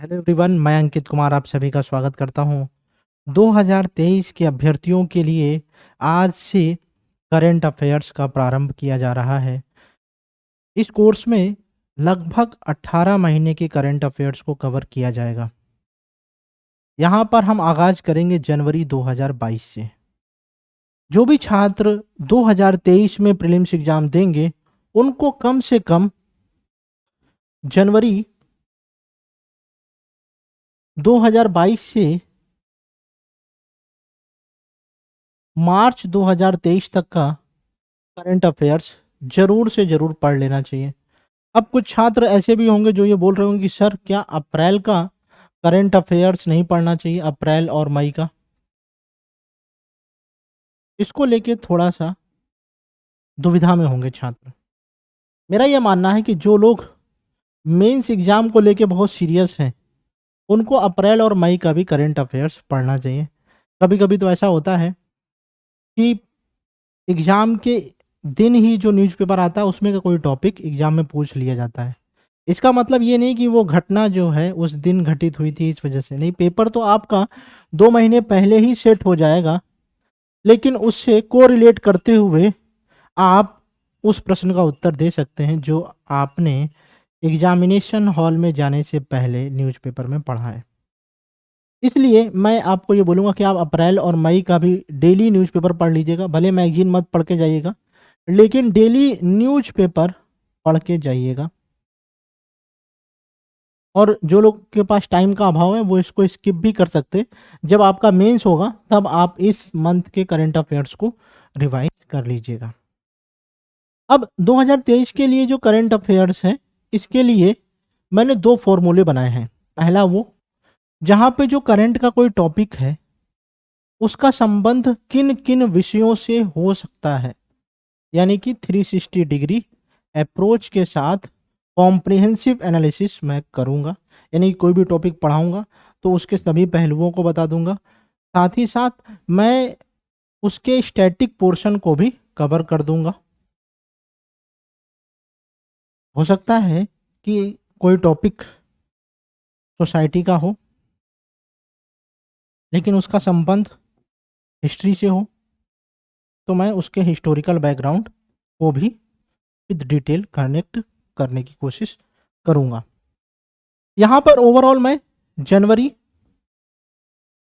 Hello everyone, मैं अंकित कुमार आप सभी का स्वागत करता हूं। 2023 के अभ्यर्थियों के लिए आज से करंट अफेयर्स का प्रारंभ किया जा रहा है। इस कोर्स में लगभग 18 महीने के करंट अफेयर्स को कवर किया जाएगा। यहां पर हम आगाज करेंगे जनवरी 2022 से। जो भी छात्र 2023 में प्रीलिम्स एग्जाम देंगे उनको कम से कम जनवरी 2022 से मार्च 2023 तक का करंट अफेयर्स जरूर से जरूर पढ़ लेना चाहिए। अब कुछ छात्र ऐसे भी होंगे जो ये बोल रहे होंगे कि सर क्या अप्रैल का करंट अफेयर्स नहीं पढ़ना चाहिए, अप्रैल और मई का? इसको लेके थोड़ा सा दुविधा में होंगे छात्र। मेरा ये मानना है कि जो लोग मेंस एग्जाम को लेके बहुत सीरियस हैं उनको अप्रैल और मई का भी करंट अफेयर्स पढ़ना चाहिए। कभी कभी तो ऐसा होता है कि एग्जाम के दिन ही जो न्यूज़पेपर आता है उसमें का कोई टॉपिक एग्जाम में पूछ लिया जाता है। इसका मतलब ये नहीं कि वो घटना जो है उस दिन घटित हुई थी इस वजह से, नहीं, पेपर तो आपका 2 महीने पहले ही सेट हो जाएगा, लेकिन उससे कोरिलेट करते हुए आप उस प्रश्न का उत्तर दे सकते हैं जो आपने एग्जामिनेशन हॉल में जाने से पहले न्यूज़पेपर में पढ़ा है। इसलिए मैं आपको ये बोलूँगा कि आप अप्रैल और मई का भी डेली न्यूज़पेपर पढ़ लीजिएगा। भले मैगजीन मत पढ़ के जाइएगा, लेकिन डेली न्यूज़पेपर पढ़ के जाइएगा। और जो लोग के पास टाइम का अभाव है वो इसको स्किप भी कर सकते। जब आपका मेंस होगा तब आप इस मंथ के करंट अफेयर्स को रिवाइज कर लीजिएगा। अब 2023 के लिए जो करंट अफेयर्स है इसके लिए मैंने 2 फॉर्मूले बनाए हैं। पहला वो जहाँ पे जो करंट का कोई टॉपिक है उसका संबंध किन किन विषयों से हो सकता है, यानी कि 360 डिग्री अप्रोच के साथ कॉम्प्रिहेंसिव एनालिसिस मैं करूंगा। यानी कोई भी टॉपिक पढ़ाऊंगा तो उसके सभी पहलुओं को बता दूंगा। साथ ही साथ मैं उसके स्टैटिक पोर्शन को भी कवर कर दूंगा। हो सकता है कि कोई टॉपिक सोसाइटी का हो लेकिन उसका संबंध हिस्ट्री से हो, तो मैं उसके हिस्टोरिकल बैकग्राउंड को भी विद डिटेल कनेक्ट करने की कोशिश करूंगा। यहाँ पर ओवरऑल मैं जनवरी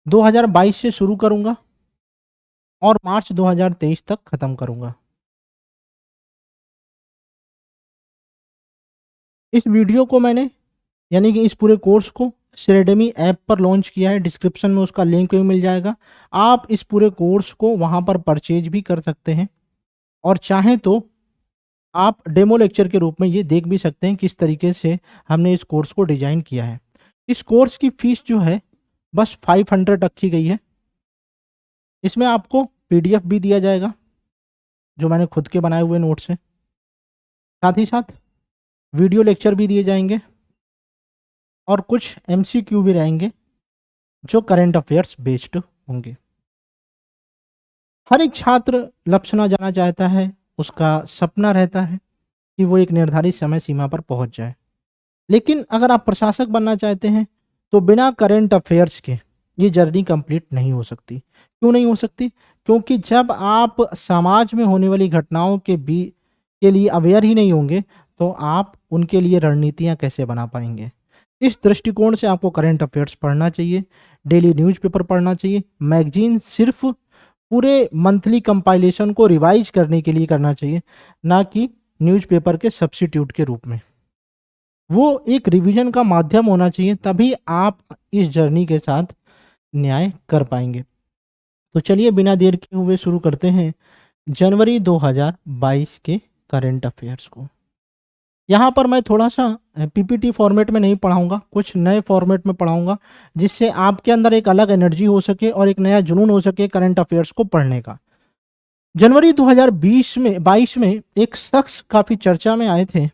2022 से शुरू करूंगा और मार्च 2023 तक खत्म करूंगा। इस वीडियो को मैंने, यानी कि इस पूरे कोर्स को श्रेडेमी ऐप पर लॉन्च किया है। डिस्क्रिप्शन में उसका लिंक भी मिल जाएगा। आप इस पूरे कोर्स को वहां पर परचेज भी कर सकते हैं और चाहें तो आप डेमो लेक्चर के रूप में ये देख भी सकते हैं किस तरीके से हमने इस कोर्स को डिजाइन किया है। इस कोर्स की फीस जो है बस 500 रखी गई है। इसमें आपको पीडीएफ भी दिया जाएगा जो मैंने खुद के बनाए हुए नोट्स हैं। साथ ही साथ वीडियो लेक्चर भी दिए जाएंगे और कुछ एमसीक्यू भी रहेंगे जो करंट अफेयर्स बेस्ड होंगे। हर एक छात्र लक्ष्य जाना चाहता है, उसका सपना रहता है कि वो एक निर्धारित समय सीमा पर पहुंच जाए। लेकिन अगर आप प्रशासक बनना चाहते हैं तो बिना करंट अफेयर्स के ये जर्नी कंप्लीट नहीं हो सकती। क्यों नहीं हो सकती? क्योंकि जब आप समाज में होने वाली घटनाओं के लिए अवेयर ही नहीं होंगे तो आप उनके लिए रणनीतियां कैसे बना पाएंगे। इस दृष्टिकोण से आपको करंट अफेयर्स पढ़ना चाहिए, डेली न्यूज़पेपर पढ़ना चाहिए। मैगजीन सिर्फ पूरे मंथली कंपाइलेशन को रिवाइज करने के लिए करना चाहिए, ना कि न्यूज़पेपर के सब्स्टिट्यूट के रूप में। वो एक रिवीजन का माध्यम होना चाहिए, तभी आप इस जर्नी के साथ न्याय कर पाएंगे। तो चलिए बिना देर किए हुए शुरू करते हैं जनवरी 2022 के करंट अफेयर्स को। यहाँ पर मैं थोड़ा सा पीपीटी फॉर्मेट में नहीं पढ़ाऊंगा, कुछ नए फॉर्मेट में पढ़ाऊंगा जिससे आपके अंदर एक अलग एनर्जी हो सके और एक नया जुनून हो सके करंट अफेयर्स को पढ़ने का। जनवरी 2022 में एक शख्स काफी चर्चा में आए थे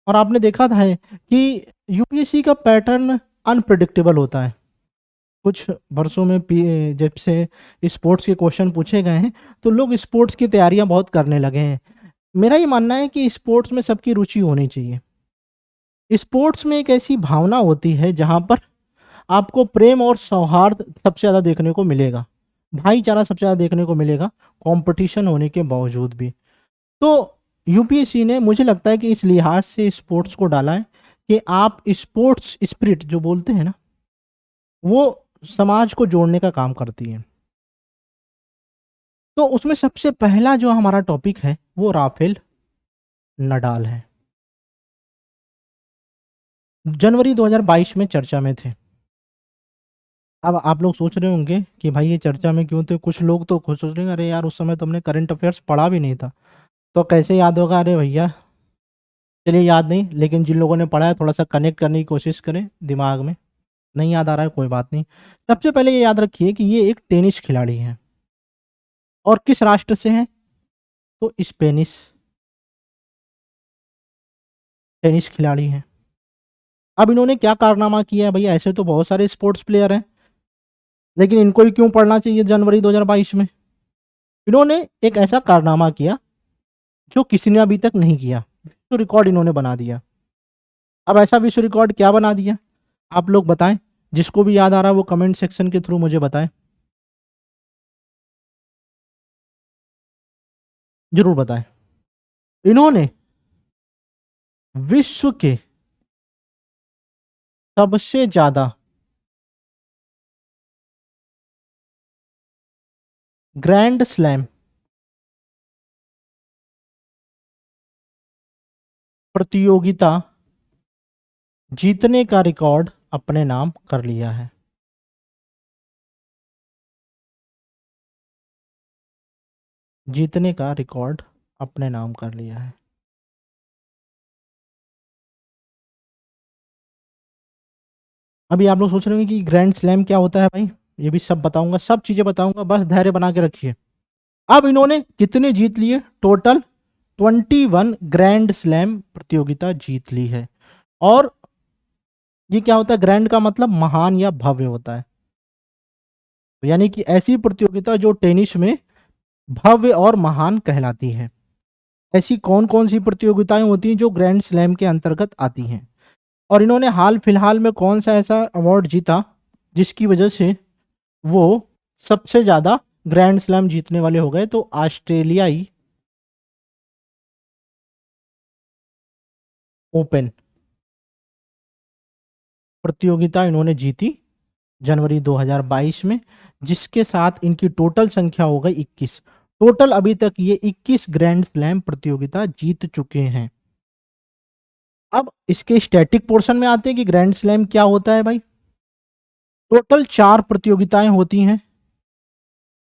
और आपने देखा था कि यूपीएससी का पैटर्न अनप्रिडिक्टेबल होता है। कुछ वर्षों में जब से स्पोर्ट्स के क्वेश्चन पूछे गए हैं तो लोग स्पोर्ट्स की तैयारियां बहुत करने लगे हैं। मेरा ये मानना है कि स्पोर्ट्स में सबकी रुचि होनी चाहिए। स्पोर्ट्स में एक ऐसी भावना होती है जहाँ पर आपको प्रेम और सौहार्द सबसे ज़्यादा देखने को मिलेगा, भाईचारा सबसे ज़्यादा देखने को मिलेगा, कंपटीशन होने के बावजूद भी। तो यूपीएससी ने मुझे लगता है कि इस लिहाज से स्पोर्ट्स को डाला है कि आप स्पोर्ट्स स्पिरिट जो बोलते हैं ना, वो समाज को जोड़ने का काम करती है। तो उसमें सबसे पहला जो हमारा टॉपिक है वो राफेल नडाल है। जनवरी 2022 में चर्चा में थे। अब आप लोग सोच रहे होंगे कि भाई ये चर्चा में क्यों थे? कुछ लोग तो खुद सोच रहे हैं अरे यार उस समय तुमने करंट अफेयर्स पढ़ा भी नहीं था तो कैसे याद होगा? अरे भैया चलिए याद नहीं, लेकिन जिन लोगों ने पढ़ा है थोड़ा सा कनेक्ट करने की कोशिश करें दिमाग में। नहीं याद आ रहा है कोई बात नहीं। सबसे पहले ये याद रखिए कि ये एक टेनिस खिलाड़ी हैं और किस राष्ट्र से हैं? तो स्पेनिश टेनिस खिलाड़ी हैं। अब इन्होंने क्या कारनामा किया है भैया? ऐसे तो बहुत सारे स्पोर्ट्स प्लेयर हैं, लेकिन इनको ही क्यों पढ़ना चाहिए जनवरी 2022 में? इन्होंने एक ऐसा कारनामा किया जो किसी ने अभी तक नहीं किया, तो रिकॉर्ड इन्होंने बना दिया। अब ऐसा विश्व रिकॉर्ड क्या बना दिया आप लोग बताएं? जिसको भी याद आ रहा है वो कमेंट सेक्शन के थ्रू मुझे बताएं, जरूर बताएं। इन्होंने विश्व के सबसे ज्यादा ग्रैंड स्लैम प्रतियोगिता जीतने का रिकॉर्ड अपने नाम कर लिया है। जीतने का रिकॉर्ड अपने नाम कर लिया है। अभी आप लोग सोच रहे होंगे कि ग्रैंड स्लैम क्या होता है भाई? ये भी सब बताऊंगा, सब चीजें बताऊंगा, बस धैर्य बना के रखिए। अब इन्होंने कितने जीत लिए? टोटल 21 ग्रैंड स्लैम प्रतियोगिता जीत ली है। और ये क्या होता है? ग्रैंड का मतलब महान या भव्य होता है, यानी कि ऐसी प्रतियोगिता जो टेनिस में भव्य और महान कहलाती है। ऐसी कौन कौन सी प्रतियोगिताएं होती हैं जो ग्रैंड स्लैम के अंतर्गत आती हैं? और इन्होंने हाल फिलहाल में कौन सा ऐसा अवार्ड जीता जिसकी वजह से वो सबसे ज्यादा ग्रैंड स्लैम जीतने वाले हो गए? तो ऑस्ट्रेलियाई ओपन प्रतियोगिता इन्होंने जीती जनवरी 2022 में, जिसके साथ इनकी टोटल संख्या हो गई 21। टोटल अभी तक ये 21 ग्रैंड स्लैम प्रतियोगिता जीत चुके हैं। अब इसके स्टैटिक पोर्शन में आते हैं कि ग्रैंड स्लैम क्या होता है भाई। टोटल 4 प्रतियोगिताएं होती हैं,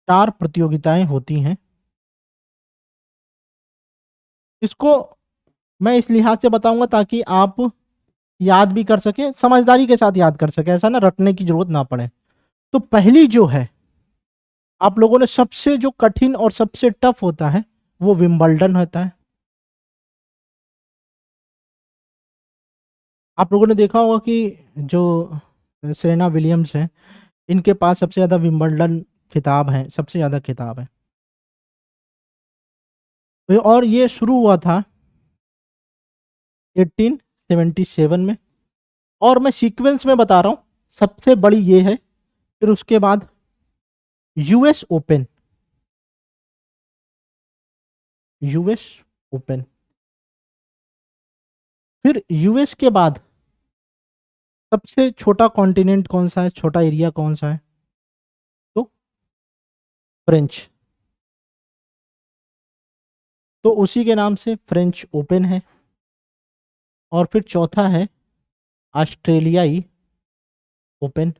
4 प्रतियोगिताएं होती हैं। इसको मैं इस लिहाज से बताऊंगा ताकि आप याद भी कर सके, समझदारी के साथ याद कर सके, ऐसा ना रटने की जरूरत ना पड़े। तो पहली जो है आप लोगों ने सबसे जो कठिन और सबसे टफ होता है वो विंबलडन होता है। आप लोगों ने देखा होगा कि जो सेरेना विलियम्स हैं इनके पास सबसे ज्यादा विंबलडन खिताब है, सबसे ज्यादा खिताब है। और ये शुरू हुआ था 1877 में। और मैं सीक्वेंस में बता रहा हूँ, सबसे बड़ी ये है, फिर उसके बाद यूएस ओपन, यूएस ओपन, फिर यूएस के बाद सबसे छोटा कॉन्टिनेंट कौन सा है, छोटा एरिया कौन सा है? तो फ्रेंच, तो उसी के नाम से फ्रेंच ओपन है। और फिर चौथा है ऑस्ट्रेलियाई ओपन।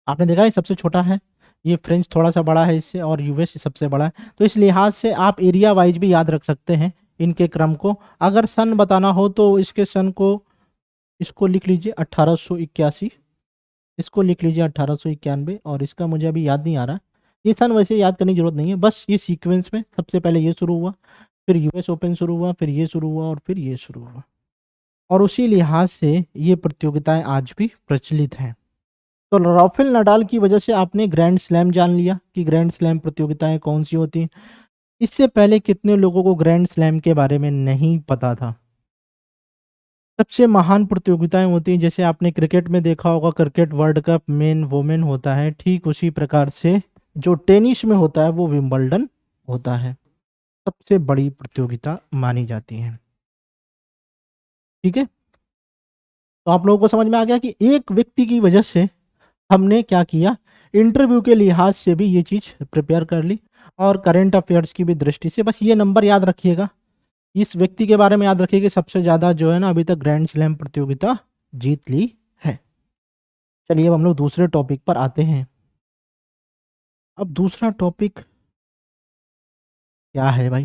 आपने देखा है सबसे छोटा है, ये फ्रेंच थोड़ा सा बड़ा है इससे, और यूएस सबसे बड़ा है। तो इस लिहाज से आप एरिया वाइज भी याद रख सकते हैं इनके क्रम को। अगर सन बताना हो तो इसके सन को, इसको लिख लीजिए 1881, इसको लिख लीजिए 1891, और इसका मुझे अभी याद नहीं आ रहा। ये सन वैसे याद करने की जरूरत नहीं है, बस ये सीक्वेंस में सबसे पहले ये शुरू हुआ, फिर यूएस ओपन शुरू हुआ, फिर ये शुरू हुआ, और फिर ये शुरू हुआ। और उसी लिहाज से ये प्रतियोगिताएं आज भी प्रचलित हैं। तो राफेल नडाल की वजह से आपने ग्रैंड स्लैम जान लिया कि ग्रैंड स्लैम प्रतियोगिताएं कौन सी होती हैं। इससे पहले कितने लोगों को ग्रैंड स्लैम के बारे में नहीं पता था। सबसे महान प्रतियोगिताएं होती हैं, जैसे आपने क्रिकेट में देखा होगा, cricket world cup main women होता है, ठीक उसी प्रकार से जो टेनिस में होता है वो विंबलडन होता है। सबसे बड़ी प्रतियोगिता मानी जाती है। ठीक है, तो आप लोगों को समझ में आ गया कि एक व्यक्ति की वजह से हमने क्या किया, इंटरव्यू के लिहाज से भी ये चीज प्रिपेयर कर ली और करंट अफेयर्स की भी दृष्टि से। बस ये नंबर याद रखिएगा, इस व्यक्ति के बारे में याद रखिए कि सबसे ज्यादा जो है ना अभी तक ग्रैंड स्लैम प्रतियोगिता जीत ली है। चलिए अब हम लोग दूसरे टॉपिक पर आते हैं। अब दूसरा टॉपिक क्या है भाई?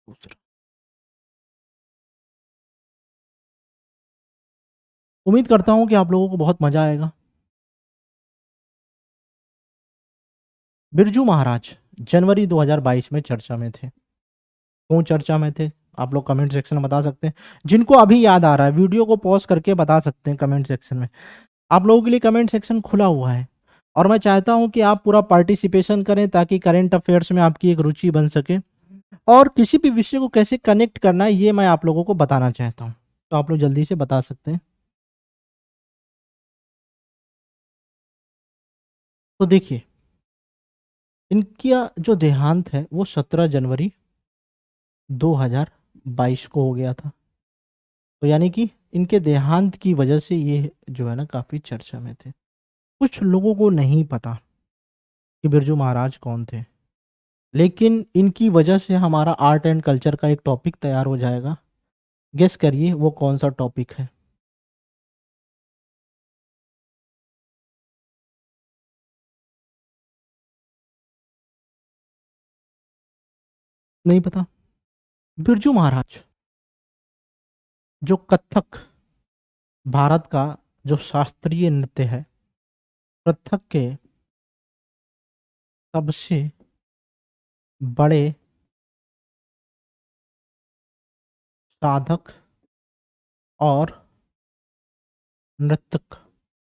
दूसरा, उम्मीद करता हूं कि आप लोगों को बहुत मजा आएगा। बिरजू महाराज जनवरी 2022 में चर्चा में थे। क्यों चर्चा में थे, आप लोग कमेंट सेक्शन में बता सकते हैं। जिनको अभी याद आ रहा है वीडियो को पॉज करके बता सकते हैं कमेंट सेक्शन में। आप लोगों के लिए कमेंट सेक्शन खुला हुआ है और मैं चाहता हूं कि आप पूरा पार्टिसिपेशन करें ताकि करंट अफेयर्स में आपकी एक रुचि बन सके और किसी भी विषय को कैसे कनेक्ट करना है ये मैं आप लोगों को बताना चाहता हूं। तो आप लोग जल्दी से बता सकते हैं। तो देखिए, इनका जो देहांत है वो 17 जनवरी 2022 को हो गया था। तो यानी कि इनके देहांत की वजह से ये जो है ना काफी चर्चा में थे। कुछ लोगों को नहीं पता कि बिरजू महाराज कौन थे, लेकिन इनकी वजह से हमारा आर्ट एंड कल्चर का एक टॉपिक तैयार हो जाएगा। गेस करिए वो कौन सा टॉपिक है? नहीं पता? बिरजू महाराज जो कथक, भारत का जो शास्त्रीय नृत्य है, कथक के सबसे बड़े साधक और नर्तक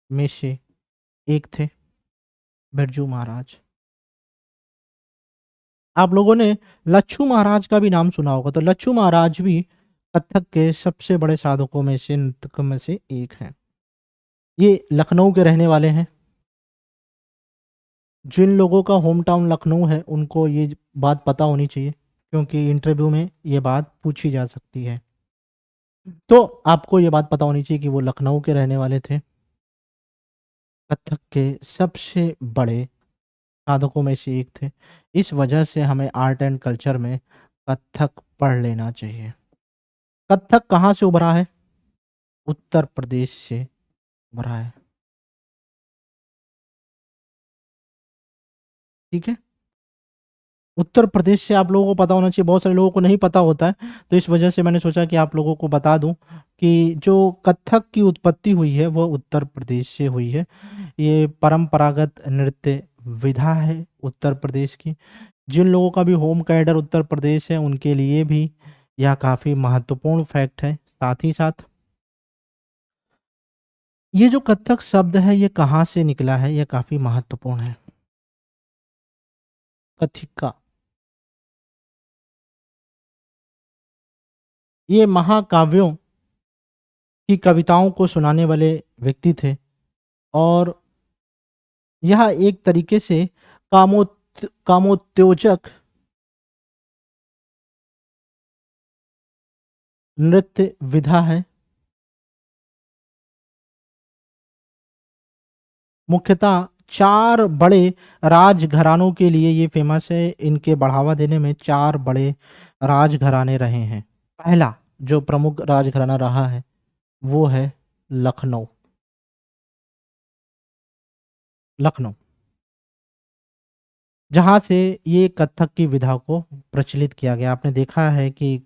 में से एक थे बिरजू महाराज। आप लोगों ने लच्छू महाराज का भी नाम सुना होगा, तो लच्छू महाराज भी कथक के सबसे बड़े साधकों में से, नर्तकों में से एक हैं। ये लखनऊ के रहने वाले हैं। जिन लोगों का होम टाउन लखनऊ है उनको ये बात पता होनी चाहिए, क्योंकि इंटरव्यू में ये बात पूछी जा सकती है। तो आपको ये बात पता होनी चाहिए कि वो लखनऊ के रहने वाले थे, कथक के सबसे बड़े साधकों में से एक थे। इस वजह से हमें आर्ट एंड कल्चर में कथक पढ़ लेना चाहिए। कथक कहाँ से उभरा है? उत्तर प्रदेश से उभरा है। ठीक है, उत्तर प्रदेश से आप लोगों को पता होना चाहिए, बहुत सारे लोगों को नहीं पता होता है। तो इस वजह से मैंने सोचा कि आप लोगों को बता दूं कि जो कथक की उत्पत्ति हुई है वो उत्तर प्रदेश से हुई है। ये परंपरागत नृत्य विधा है उत्तर प्रदेश की। जिन लोगों का भी होम कैडर उत्तर प्रदेश है उनके लिए भी यह काफ़ी महत्वपूर्ण फैक्ट है। साथ ही साथ ये जो कथक शब्द है ये कहाँ से निकला है, ये काफ़ी महत्वपूर्ण है। कथिका, ये महाकाव्यों की कविताओं को सुनाने वाले व्यक्ति थे और यह एक तरीके से कामोत्तेजक नृत्य विधा है। मुख्यतः चार बड़े राजघरानों के लिए ये फेमस है। इनके बढ़ावा देने में चार बड़े राजघराने रहे हैं। पहला जो प्रमुख राजघराना रहा है वो है लखनऊ। लखनऊ जहाँ से ये कथक की विधा को प्रचलित किया गया। आपने देखा है कि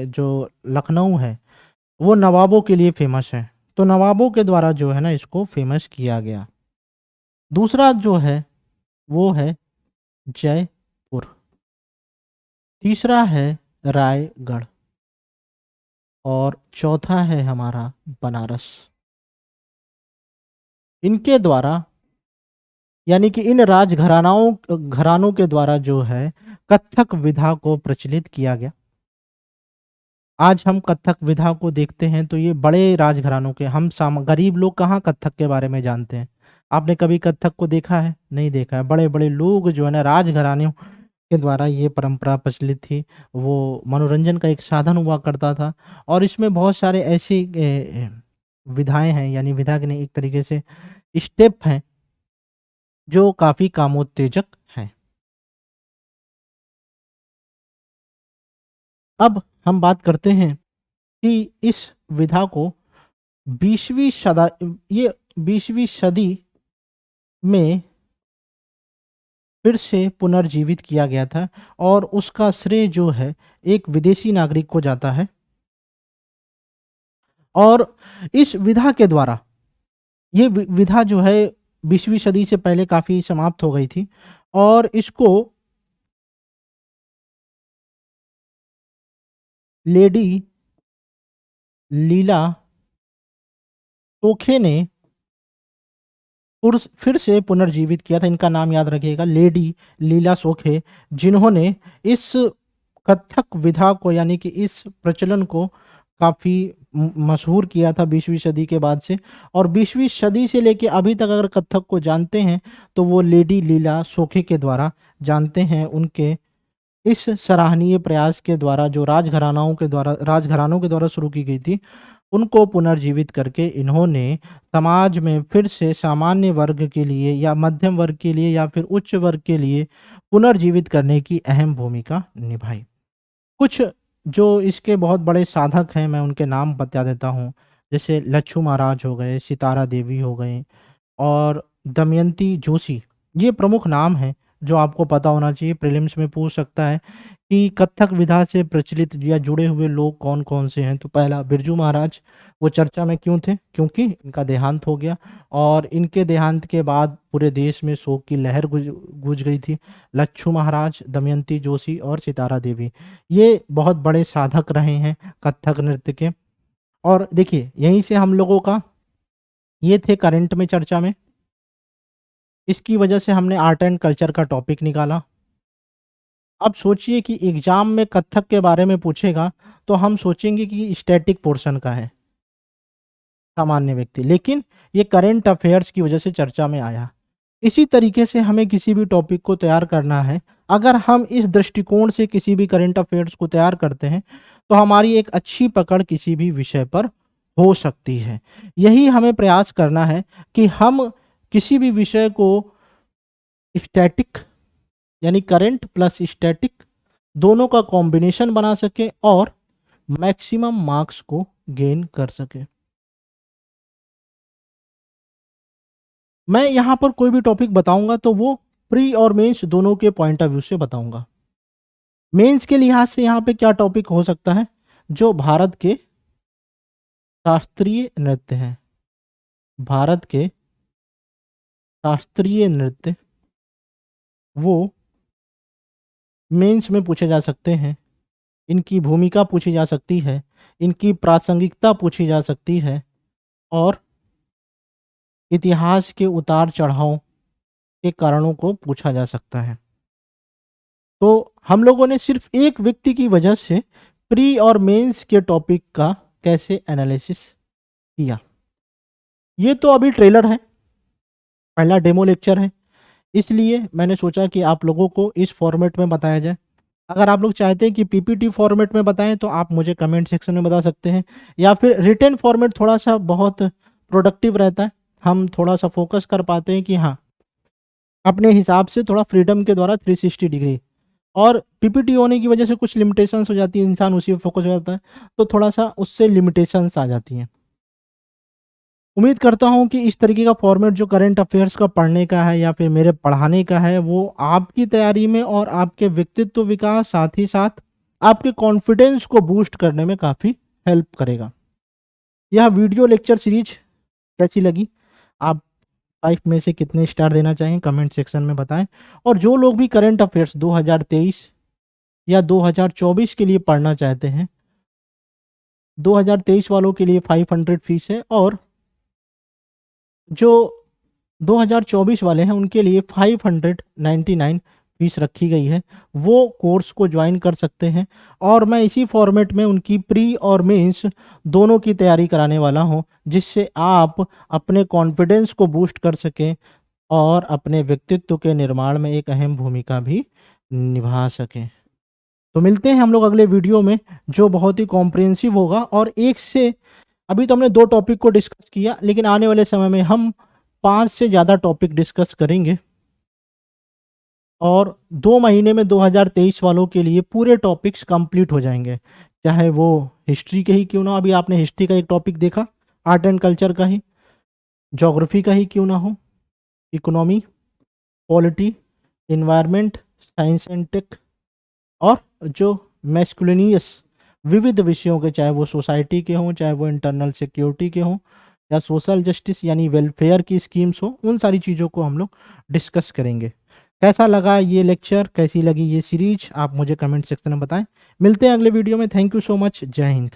जो लखनऊ है वो नवाबों के लिए फेमस है, तो नवाबों के द्वारा जो है ना इसको फेमस किया गया। दूसरा जो है वो है जयपुर। तीसरा है रायगढ़ और चौथा है हमारा बनारस। इनके द्वारा यानी कि इन घरानों के द्वारा जो है कत्थक विधा को प्रचलित किया गया। आज हम कत्थक विधा को देखते हैं तो ये बड़े राजघरानों के, हम गरीब लोग कहाँ कत्थक के बारे में जानते हैं। आपने कभी कत्थक को देखा है? नहीं देखा है। बड़े बड़े लोग जो है ना, राजघरानों के द्वारा ये परंपरा प्रचलित थी। वो मनोरंजन का एक साधन हुआ करता था और इसमें बहुत सारे ऐसी विधाएं हैं, यानी विधा के नहीं, एक तरीके से स्टेप हैं जो काफी कामोत्तेजक हैं। अब हम बात करते हैं कि इस विधा को 20वीं सदा ये 20वीं सदी में फिर से पुनर्जीवित किया गया था और उसका श्रेय जो है एक विदेशी नागरिक को जाता है। और इस विधा के द्वारा ये विधा जो है 20वीं सदी से पहले काफी समाप्त हो गई थी और इसको लेडी लीला टोखे ने फिर से पुनर्जीवित किया था। इनका नाम याद रखिएगा, लेडी लीला सोखे, जिन्होंने इस कथक विधा को, यानी कि इस प्रचलन को काफी मशहूर किया था 20वीं सदी के बाद से। और 20वीं सदी से लेके अभी तक अगर कथक को जानते हैं तो वो लेडी लीला सोखे के द्वारा जानते हैं। उनके इस सराहनीय प्रयास के द्वारा जो राजघरानों के द्वारा शुरू की गई थी, उनको पुनर्जीवित करके इन्होंने समाज में फिर से सामान्य वर्ग के लिए या मध्यम वर्ग के लिए या फिर उच्च वर्ग के लिए पुनर्जीवित करने की अहम भूमिका निभाई। कुछ जो इसके बहुत बड़े साधक हैं, मैं उनके नाम बता देता हूँ। जैसे लच्छू महाराज हो गए, सितारा देवी हो गए और दमयंती जोशी। ये प्रमुख नाम हैं जो आपको पता होना चाहिए। प्रीलिम्स में पूछ सकता है कि कथक विधा से प्रचलित या जुड़े हुए लोग कौन कौन से हैं। तो पहला बिरजू महाराज, वो चर्चा में क्यों थे? क्योंकि इनका देहांत हो गया और इनके देहांत के बाद पूरे देश में शोक की लहर गूंज गई थी। लच्छू महाराज, दमयंती जोशी और सितारा देवी, ये बहुत बड़े साधक रहे हैं कथक नृत्य के। और देखिए, यहीं से हम लोगों का ये थे करंट में चर्चा में। इसकी वजह से हमने आर्ट एंड कल्चर का टॉपिक निकाला। अब सोचिए कि एग्जाम में कथक के बारे में पूछेगा तो हम सोचेंगे कि स्टैटिक पोर्शन का है, सामान्य व्यक्ति, लेकिन ये करंट अफेयर्स की वजह से चर्चा में आया। इसी तरीके से हमें किसी भी टॉपिक को तैयार करना है। अगर हम इस दृष्टिकोण से किसी भी करंट अफेयर्स को तैयार करते हैं तो हमारी एक अच्छी पकड़ किसी भी विषय पर हो सकती है। यही हमें प्रयास करना है कि हम किसी भी विषय को स्टैटिक, यानी करंट प्लस स्टैटिक, दोनों का कॉम्बिनेशन बना सके और मैक्सिमम मार्क्स को गेन कर सके। मैं यहाँ पर कोई भी टॉपिक बताऊंगा तो वो प्री और मेंस दोनों के पॉइंट ऑफ व्यू से बताऊंगा। मेंस के लिहाज से यहाँ पे क्या टॉपिक हो सकता है? जो भारत के शास्त्रीय नृत्य हैं, भारत के शास्त्रीय नृत्य, वो मेंस में पूछे जा सकते हैं। इनकी भूमिका पूछी जा सकती है, इनकी प्रासंगिकता पूछी जा सकती है और इतिहास के उतार चढ़ाव के कारणों को पूछा जा सकता है। तो हम लोगों ने सिर्फ एक व्यक्ति की वजह से प्री और मेंस के टॉपिक का कैसे एनालिसिस किया। ये तो अभी ट्रेलर है, पहला डेमो लेक्चर है, इसलिए मैंने सोचा कि आप लोगों को इस फॉर्मेट में बताया जाए। अगर आप लोग चाहते हैं कि पीपीटी फॉर्मेट में बताएं तो आप मुझे कमेंट सेक्शन में बता सकते हैं, या फिर रिटन फॉर्मेट थोड़ा सा बहुत प्रोडक्टिव रहता है, हम थोड़ा सा फोकस कर पाते हैं कि हाँ, अपने हिसाब से थोड़ा फ्रीडम के द्वारा 360 डिग्री। और पीपीटी होने की वजह से कुछ लिमिटेशंस हो जाती है, इंसान उसी पर फोकस हो जाता है तो थोड़ा सा उससे लिमिटेशंस आ जाती हैं। उम्मीद करता हूं कि इस तरीके का फॉर्मेट जो करंट अफेयर्स का पढ़ने का है या फिर मेरे पढ़ाने का है, वो आपकी तैयारी में और आपके व्यक्तित्व विकास, साथ ही साथ आपके कॉन्फिडेंस को बूस्ट करने में काफ़ी हेल्प करेगा। यह वीडियो लेक्चर सीरीज कैसी लगी? आप 5 में से कितने स्टार देना चाहें कमेंट सेक्शन में बताएं। और जो लोग भी करंट अफेयर्स 2023 या 2024 के लिए पढ़ना चाहते हैं, 2023 वालों के लिए 500 फीस है और जो 2024 वाले हैं उनके लिए 599 फीस रखी गई है, वो कोर्स को ज्वाइन कर सकते हैं। और मैं इसी फॉर्मेट में उनकी प्री और मेंस दोनों की तैयारी कराने वाला हूं, जिससे आप अपने कॉन्फिडेंस को बूस्ट कर सकें और अपने व्यक्तित्व के निर्माण में एक अहम भूमिका भी निभा सकें। तो मिलते हैं हम लोग अगले वीडियो में, जो बहुत ही कॉम्प्रिहेंसिव होगा। और एक से अभी तो हमने 2 टॉपिक को डिस्कस किया, लेकिन आने वाले समय में हम 5 से ज़्यादा टॉपिक डिस्कस करेंगे और 2 महीने में 2023 वालों के लिए पूरे टॉपिक्स कंप्लीट हो जाएंगे, चाहे वो हिस्ट्री के ही क्यों ना। अभी आपने हिस्ट्री का एक टॉपिक देखा, आर्ट एंड कल्चर का ही, ज्योग्राफी का ही क्यों ना हो, economy, polity, environment, science and tech, और जो मैस्कुलिनियस विविध विषयों के, चाहे वो सोसाइटी के हों, चाहे वो इंटरनल सिक्योरिटी के हों, या सोशल जस्टिस यानी वेलफेयर की स्कीम्स हो, उन सारी चीज़ों को हम लोग डिस्कस करेंगे। कैसा लगा ये लेक्चर, कैसी लगी ये सीरीज, आप मुझे कमेंट सेक्शन में बताएं। मिलते हैं अगले वीडियो में। Thank you so much. जय हिंद।